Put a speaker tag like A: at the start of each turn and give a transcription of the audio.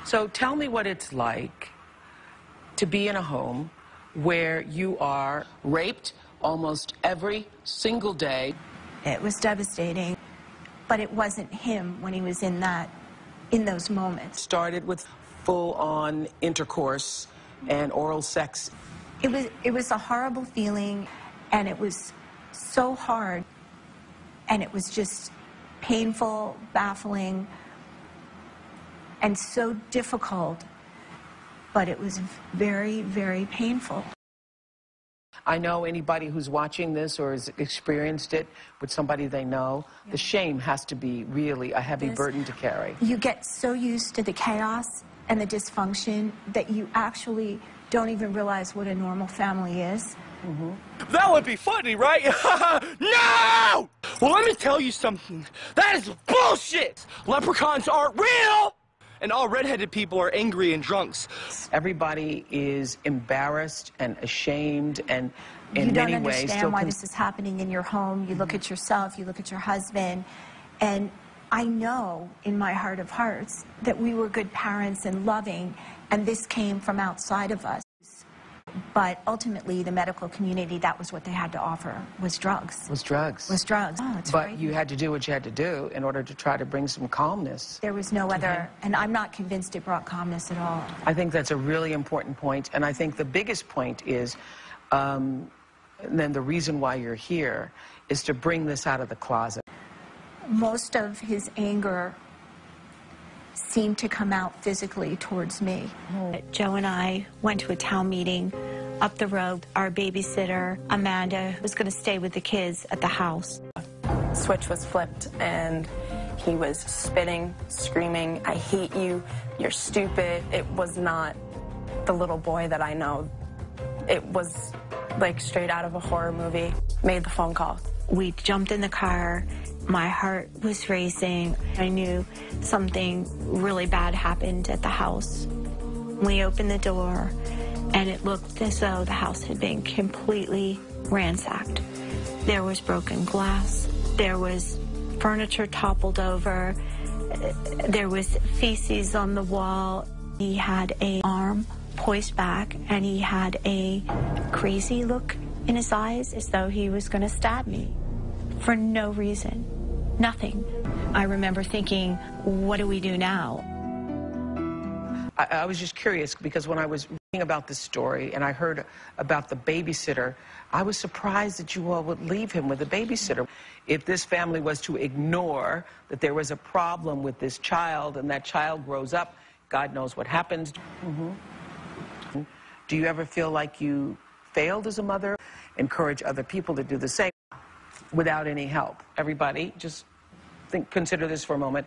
A: So tell me what it's like to be in a home where you are raped almost every single day.
B: It was devastating, but it wasn't him when he was in those moments.
A: Started with full-on intercourse and oral sex.
B: It was a horrible feeling, and it was so hard, and it was just painful, baffling, and so difficult, but it was very, very painful.
A: I know anybody who's watching this or has experienced it with somebody they know, the shame has to be really a heavy burden to carry.
B: You get so used to the chaos and the dysfunction that you actually don't even realize what a normal family is.
C: That would be funny, right? No! Well, let me tell you something. That is bullshit! Leprechauns aren't real! And all redheaded people are angry and drunks.
A: Everybody is embarrassed and ashamed and in many ways...
B: You don't understand why this is happening in your home. You look at yourself, you look at your husband, and I know in my heart of hearts that we were good parents and loving, and this came from outside of us. But ultimately, the medical community, that was what they had to offer, was drugs.
A: Was drugs.
B: Was drugs. Oh, it's
A: but you had to do what you had to do in order to try to bring some calmness.
B: There was no other, and I'm not convinced it brought calmness at all.
A: I think that's a really important point, and I think the biggest point is, then the reason why you're here is to bring this out of the closet.
B: Most of his anger seemed to come out physically towards me. Joe and I went to a town meeting up the road. Our babysitter, Amanda, was going to stay with the kids at the house.
D: Switch was flipped, and he was spitting, screaming, "I hate you, you're stupid." It was not the little boy that I know. It was like straight out of a horror movie. Made the phone call. We jumped in the car. My heart was racing. I knew something really bad happened at the house. We opened the door, and it looked as though the house had been completely ransacked. There was broken glass. There was furniture toppled over. There was feces on the wall. He had an arm poised back, and he had a crazy look in his eyes, as though he was going to stab me for no reason. Nothing. I remember thinking, what do we do now?
A: I was just curious because when I was reading about this story and I heard about the babysitter, I was surprised that you all would leave him with a babysitter. If this family was to ignore that there was a problem with this child and that child grows up, God knows what happens. Do you ever feel like you failed as a mother? Encourage other people to do the same without any help. Everybody, just consider this for a moment.